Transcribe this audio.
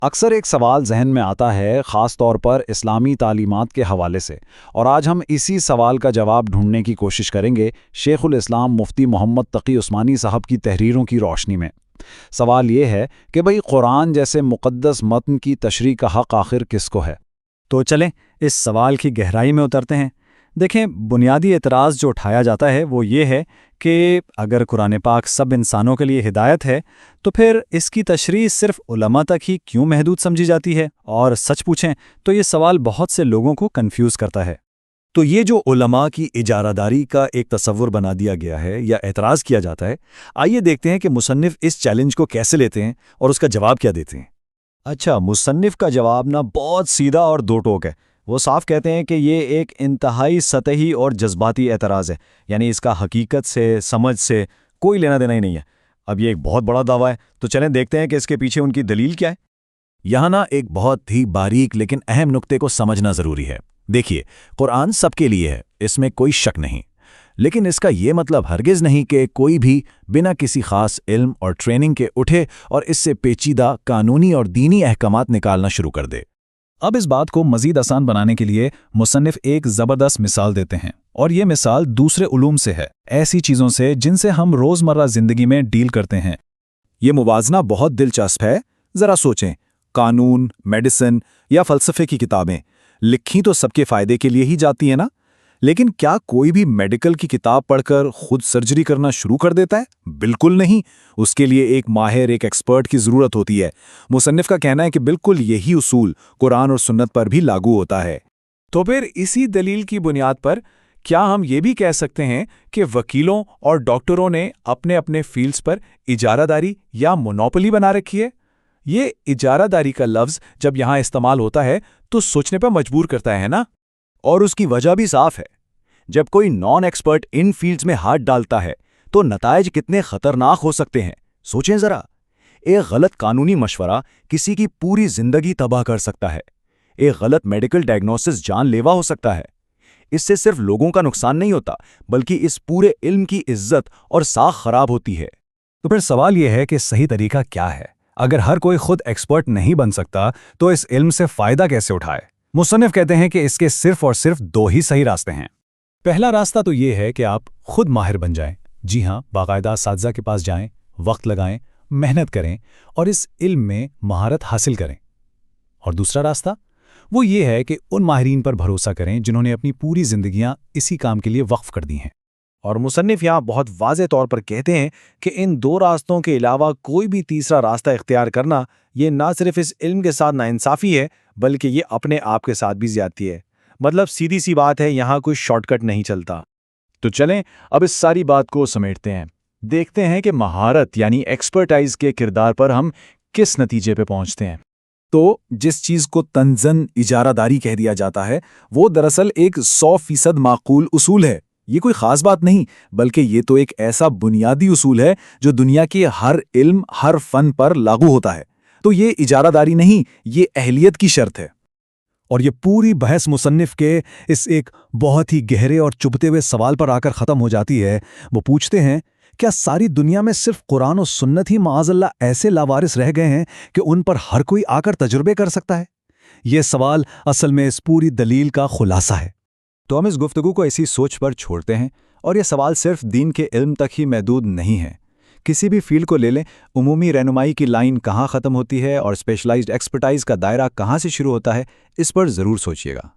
اکثر ایک سوال ذہن میں آتا ہے، خاص طور پر اسلامی تعلیمات کے حوالے سے، اور آج ہم اسی سوال کا جواب ڈھونڈنے کی کوشش کریں گے شیخ الاسلام مفتی محمد تقی عثمانی صاحب کی تحریروں کی روشنی میں۔ سوال یہ ہے کہ بھئی قرآن جیسے مقدس متن کی تشریح کا حق آخر کس کو ہے؟ تو چلیں اس سوال کی گہرائی میں اترتے ہیں۔ دیکھیں، بنیادی اعتراض جو اٹھایا جاتا ہے وہ یہ ہے کہ اگر قرآن پاک سب انسانوں کے لیے ہدایت ہے تو پھر اس کی تشریح صرف علماء تک ہی کیوں محدود سمجھی جاتی ہے؟ اور سچ پوچھیں تو یہ سوال بہت سے لوگوں کو کنفیوز کرتا ہے۔ تو یہ جو علماء کی اجارہ داری کا ایک تصور بنا دیا گیا ہے یا اعتراض کیا جاتا ہے، آئیے دیکھتے ہیں کہ مصنف اس چیلنج کو کیسے لیتے ہیں اور اس کا جواب کیا دیتے ہیں۔ اچھا، مصنف کا جواب بہت سیدھا اور دو ٹوک ہے۔ وہ صاف کہتے ہیں کہ یہ ایک انتہائی سطحی اور جذباتی اعتراض ہے، یعنی اس کا حقیقت سے، سمجھ سے کوئی لینا دینا ہی نہیں ہے۔ اب یہ ایک بہت بڑا دعویٰ ہے، تو چلیں دیکھتے ہیں کہ اس کے پیچھے ان کی دلیل کیا ہے۔ یہاں ایک بہت ہی باریک لیکن اہم نقطے کو سمجھنا ضروری ہے۔ دیکھیے، قرآن سب کے لیے ہے، اس میں کوئی شک نہیں، لیکن اس کا یہ مطلب ہرگز نہیں کہ کوئی بھی بنا کسی خاص علم اور ٹریننگ کے اٹھے اور اس سے پیچیدہ قانونی اور دینی احکامات نکالنا شروع کر دے۔ اب اس بات کو مزید آسان بنانے کے لیے مصنف ایک زبردست مثال دیتے ہیں، اور یہ مثال دوسرے علوم سے ہے، ایسی چیزوں سے جن سے ہم روزمرہ زندگی میں ڈیل کرتے ہیں۔ یہ موازنہ بہت دلچسپ ہے۔ ذرا سوچیں، قانون، میڈیسن یا فلسفے کی کتابیں لکھی تو سب کے فائدے کے لیے ہی جاتی ہیں نا، لیکن کیا کوئی بھی میڈیکل کی کتاب پڑھ کر خود سرجری کرنا شروع کر دیتا ہے؟ بالکل نہیں، اس کے لیے ایک ماہر، ایک ایکسپرٹ کی ضرورت ہوتی ہے۔ مصنف کا کہنا ہے کہ بالکل یہی اصول قرآن اور سنت پر بھی لاگو ہوتا ہے۔ تو پھر اسی دلیل کی بنیاد پر کیا ہم یہ بھی کہہ سکتے ہیں کہ وکیلوں اور ڈاکٹروں نے اپنے اپنے فیلڈز پر اجارہ داری یا مونوپولی بنا رکھی ہے؟ یہ اجارہ داری کا لفظ جب یہاں استعمال ہوتا ہے تو سوچنے پر مجبور کرتا ہے نا؟ اور اس کی وجہ بھی صاف ہے۔ جب کوئی نان ایکسپرٹ ان فیلڈز میں ہاتھ ڈالتا ہے تو نتائج کتنے خطرناک ہو سکتے ہیں۔ سوچیں ذرا، ایک غلط قانونی مشورہ کسی کی پوری زندگی تباہ کر سکتا ہے، ایک غلط میڈیکل ڈائگنوسس جان لیوا ہو سکتا ہے۔ اس سے صرف لوگوں کا نقصان نہیں ہوتا، بلکہ اس پورے علم کی عزت اور ساکھ خراب ہوتی ہے۔ تو پھر سوال یہ ہے کہ صحیح طریقہ کیا ہے؟ اگر ہر کوئی خود ایکسپرٹ نہیں بن سکتا تو اس علم سے فائدہ کیسے اٹھائے؟ مصنف کہتے ہیں کہ اس کے صرف اور صرف دو ہی صحیح راستے ہیں۔ پہلا راستہ تو یہ ہے کہ آپ خود ماہر بن جائیں، جی ہاں، باقاعدہ اساتذہ کے پاس جائیں، وقت لگائیں، محنت کریں اور اس علم میں مہارت حاصل کریں۔ اور دوسرا راستہ وہ یہ ہے کہ ان ماہرین پر بھروسہ کریں جنہوں نے اپنی پوری زندگیاں اسی کام کے لیے وقف کر دی ہیں۔ اور مصنف یہاں بہت واضح طور پر کہتے ہیں کہ ان دو راستوں کے علاوہ کوئی بھی تیسرا راستہ اختیار کرنا یہ نہ صرف اس علم کے ساتھ ناانصافی ہے، بلکہ یہ اپنے آپ کے ساتھ بھی زیادتی ہے۔ مطلب سیدھی سی بات ہے، یہاں کوئی شارٹ کٹ نہیں چلتا۔ تو چلیں اب اس ساری بات کو سمیٹتے ہیں، دیکھتے ہیں کہ مہارت یعنی ایکسپرٹائز کے کردار پر ہم کس نتیجے پہ پہنچتے ہیں۔ تو جس چیز کو تنزن اجارہ داری کہہ دیا جاتا ہے وہ دراصل ایک 100% معقول اصول ہے۔ یہ کوئی خاص بات نہیں، بلکہ یہ تو ایک ایسا بنیادی اصول ہے جو دنیا کے ہر علم، ہر فن پر لاگو ہوتا ہے۔ تو یہ اجارہ داری نہیں، یہ اہلیت کی شرط ہے۔ اور یہ پوری بحث مصنف کے اس ایک بہت ہی گہرے اور چبھتے ہوئے سوال پر آ کر ختم ہو جاتی ہے۔ وہ پوچھتے ہیں، کیا ساری دنیا میں صرف قرآن و سنت ہی معاذ اللہ ایسے لاوارث رہ گئے ہیں کہ ان پر ہر کوئی آ کر تجربے کر سکتا ہے؟ یہ سوال اصل میں اس پوری دلیل کا خلاصہ ہے۔ تو ہم اس گفتگو کو اسی سوچ پر چھوڑتے ہیں، اور یہ سوال صرف دین کے علم تک ہی محدود نہیں ہے۔ کسی بھی فیلڈ کو لے لیں، عمومی رہنمائی کی لائن کہاں ختم ہوتی ہے اور اسپیشلائزڈ ایکسپرٹائز کا دائرہ کہاں سے شروع ہوتا ہے، اس پر ضرور سوچیے گا۔